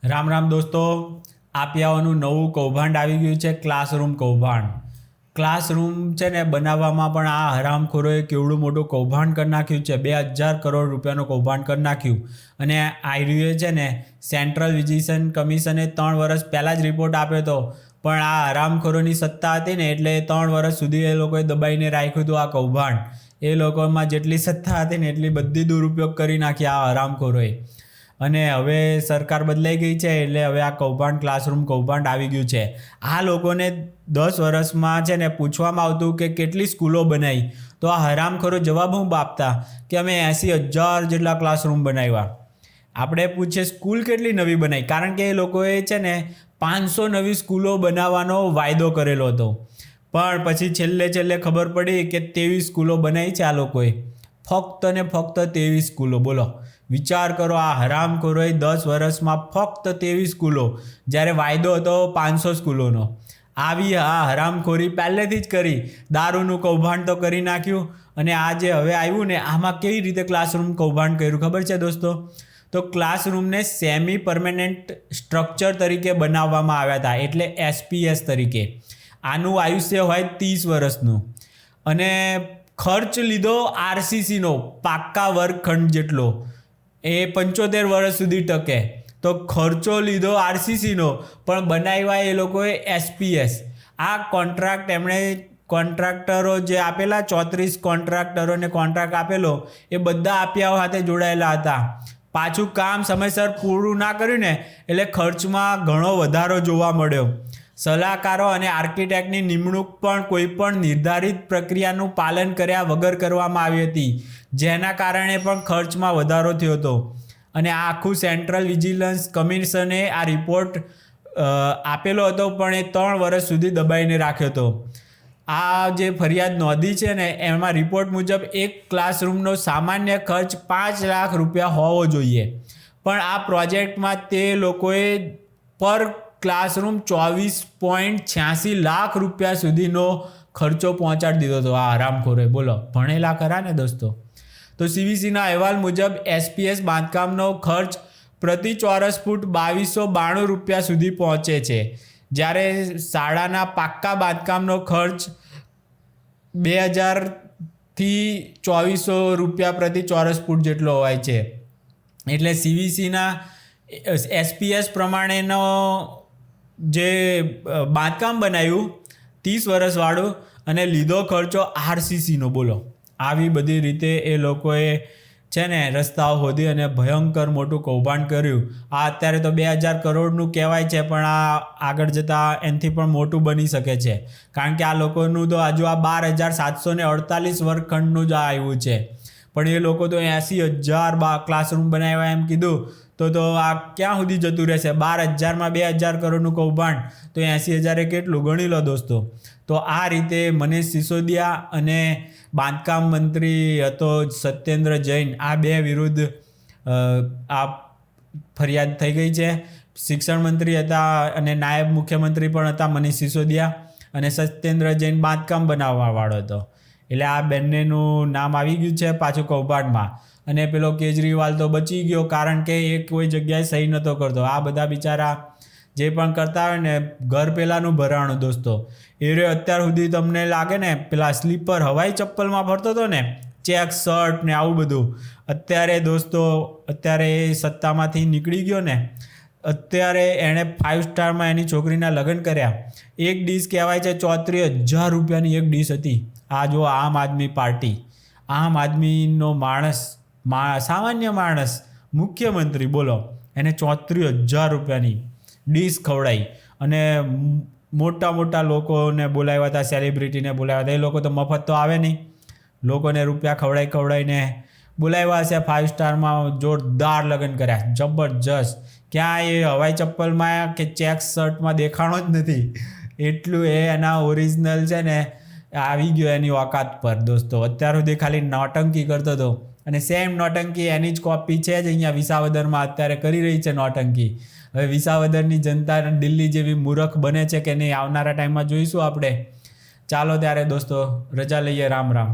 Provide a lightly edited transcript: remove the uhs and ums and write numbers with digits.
રામ રામ દોસ્તો, આપિયાઓનું નવું કૌભાંડ આવી ગયું છે, ક્લાસરૂમ કૌભાંડ. ક્લાસરૂમ છે ને બનાવવામાં પણ આ હરામખોરોએ કેવડું મોટું કૌભાંડ કરી નાખ્યું છે. 2000 કરોડ રૂપિયાનું કૌભાંડ કરી નાખ્યું. અને આર્યુએ છે ને સેન્ટ્રલ વિજિલન્સ કમિશને 3 વર્ષ પહેલાં જ રિપોર્ટ આપ્યો હતો, પણ આ હરામખોરોની સત્તા હતી ને એટલે 3 વર્ષ સુધી એ લોકોએ દબાઈને રાખ્યું હતું આ કૌભાંડ. એ લોકોમાં જેટલી સત્તા હતી ને એટલી બધી દુરુપયોગ કરી નાખી આ હરામખોરોએ. અને હવે સરકાર બદલાઈ ગઈ છે એટલે હવે આ કૌભાંડ ક્લાસરૂમ કૌભાંડ આવી ગયું છે. આ લોકોને 10 વર્ષમાં છે ને પૂછવામાં આવતું કે કેટલી સ્કૂલો બનાવી, તો આ હરામખોરો જવાબ હું આપતા કે અમે 80,000 જેટલા ક્લાસરૂમ બનાવ્યા. આપણે પૂછીએ સ્કૂલ કેટલી નવી બનાવી, કારણ કે એ લોકોએ છે ને 500 નવી સ્કૂલો બનાવવાનો વાયદો કરેલો હતો, પણ પછી છેલ્લે ખબર પડી કે 23 સ્કૂલો બનાવી છે આ લોકોએ. ફક્ત ને ફક્ત 23 સ્કૂલો. બોલો, વિચાર કરો, આ હરામખોરોએ 10 વર્ષમાં ફક્ત 23 સ્કૂલો, જ્યારે વાયદો હતો 500 સ્કૂલોનો. આવી આ હરામખોરી પહેલેથી જ કરી. દારૂનું કૌભાંડ તો કરી નાખ્યું, અને આ જે હવે આવ્યું ને આમાં કેવી રીતે ક્લાસરૂમ કૌભાંડ કર્યું ખબર છે દોસ્તો? તો ક્લાસરૂમને સેમી પરમેનન્ટ સ્ટ્રક્ચર તરીકે બનાવવામાં આવ્યા હતા, એટલે SPS તરીકે. આનું આયુષ્ય હોય 30 વર્ષનું, અને ખર્ચ લીધો RCCનો પાક્કા વર્ગખંડ જેટલો, એ 75 વર્ષ સુધી ટકે. તો ખર્ચો લીધો RCCનો, પણ બનાવ્યા એ લોકોએ SPS. આ કોન્ટ્રાક્ટ એમણે કોન્ટ્રાક્ટરો જે આપેલા 34 કોન્ટ્રાક્ટરોને કોન્ટ્રાક્ટ આપેલો, એ બધા આપિયાઓ સાથે જોડાયેલા હતા. પાછું કામ સમયસર પૂરું ના કર્યું ને એટલે ખર્ચમાં ઘણો વધારો જોવા મળ્યો. સલાહકારો અને આર્કિટેક્ટની નિમણૂક પણ કોઈ પણ નિર્ધારિત પ્રક્રિયાનું પાલન કર્યા વગર કરવામાં આવી હતી, જેના કારણે પણ ખર્ચમાં વધારો થયો હતો. અને આ આખું સેન્ટ્રલ વિજિલન્સ કમિશને આ રિપોર્ટ આપેલો હતો, પણ એ 3 વર્ષ સુધી દબાઈને રાખ્યો હતો. આ જે ફરિયાદ નોંધી છે ને એમાં રિપોર્ટ મુજબ એક ક્લાસરૂમનો સામાન્ય ખર્ચ 5 લાખ રૂપિયા હોવો જોઈએ, પણ આ પ્રોજેક્ટમાં તે લોકોએ પર ક્લાસરૂમ 24.86 લાખ રૂપિયા સુધીનો ખર્ચો પહોંચાડી દીધો હતો આ હરામખોરે. બોલો, ભણેલા ખરા ને દોસ્તો? તો CVCના અહેવાલ મુજબ SPS બાંધકામનો ખર્ચ પ્રતિ ચોરસ ફૂટ 2292 રૂપિયા સુધી પહોંચે છે, જ્યારે શાળાના પાક્કા બાંધકામનો ખર્ચ 2000 થી 2400 રૂપિયા પ્રતિ ચોરસ ફૂટ જેટલો હોય છે. એટલે CVCના SPS પ્રમાણેનો જે બાંધકામ બનાવ્યું 30 વર્ષવાળું, અને લીધો ખર્ચો RCCનો. બોલો, આવી બધી રીતે એ લોકોએ છે ને રસ્તાઓ શોધી અને ભયંકર મોટું કૌભાંડ કર્યું. આ અત્યારે તો 2000 કરોડનું કહેવાય છે, પણ આ આગળ જતાં એનાથી પણ મોટું બની શકે છે, કારણ કે આ લોકોનું તો હજુ આ 12,748 વર્ગખંડનું જ આવ્યું છે, પણ એ લોકો તો 80,000 ક્લાસરૂમ બનાવ્યા એમ કીધું. તો આ ક્યાં સુધી જતું રહેશે? 12,000માં 2000 કરોડનું કૌભાંડ, તો 80,000 કેટલું ગણી લો દોસ્તો. તો આ રીતે મનીષ સિસોદિયા અને બાંધકામ મંત્રી હતો સત્યેન્દ્ર જૈન, આ બે વિરુદ્ધ આ ફરિયાદ થઈ ગઈ છે. શિક્ષણ મંત્રી હતા અને નાયબ મુખ્યમંત્રી પણ હતા મનીષ સિસોદિયા, અને સત્યેન્દ્ર જૈન બાંધકામ બનાવવાવાળો હતો. એટલે આ બંનેનું નામ આવી ગયું છે પાછું કૌભાંડમાં. અને પેલો કેજરીવાલ તો બચી ગયો, કારણ કે એ કોઈ જગ્યાએ સહી નહોતો કરતો. આ બધા બિચારા જે પણ કરતા હોય ને, ઘર પેલાનું ભરાણું દોસ્તો. એ રહ્યો અત્યાર સુધી તમને લાગે ને પેલા સ્લીપર હવાઈ ચપ્પલમાં ફરતો હતો ને, ચેક શર્ટ ને આવું બધું, અત્યારે દોસ્તો અત્યારે એ સત્તામાંથી નીકળી ગયો ને, અત્યારે એણે 5 સ્ટારમાં એની છોકરીના લગ્ન કર્યા. એક ડીશ કહેવાય છે 34,000 રૂપિયાની એક ડીશ હતી. આ જો આમ આદમી પાર્ટી, આમ આદમીનો માણસ, સામાન્ય માણસ, મુખ્યમંત્રી, બોલો, એને 34,000 રૂપિયાની ડીશ ખવડાવી. અને મોટા લોકોને બોલાવ્યા હતા, સેલિબ્રિટીને બોલાવ્યા હતા. એ લોકો તો મફત તો આવે નહીં, લોકોને રૂપિયા ખવડાવીને બોલાવ્યા હશે. 5 સ્ટારમાં જોરદાર લગ્ન કર્યા, જબરજસ્ત. ક્યાં એ હવાઈ ચપ્પલમાં કે ચેક શર્ટમાં દેખાણો જ નથી. એટલું એ એના ઓરિજિનલ છે ને આવી ગયો એની ઓકાત પર દોસ્તો. અત્યાર સુધી ખાલી નોટંકી કરતો હતો, અને સેમ નોટંકી એની જ કોપી છે જ અહીંયા વિસાવદરમાં અત્યારે કરી રહી છે નોટંકી. હવે વિસાવદરની જનતા દિલ્હી જેવી મૂર્ખ બને છે કે નહીં, આવનારા ટાઈમમાં જોઈશું આપણે. ચાલો ત્યારે દોસ્તો, રજા લઈએ. રામ રામ.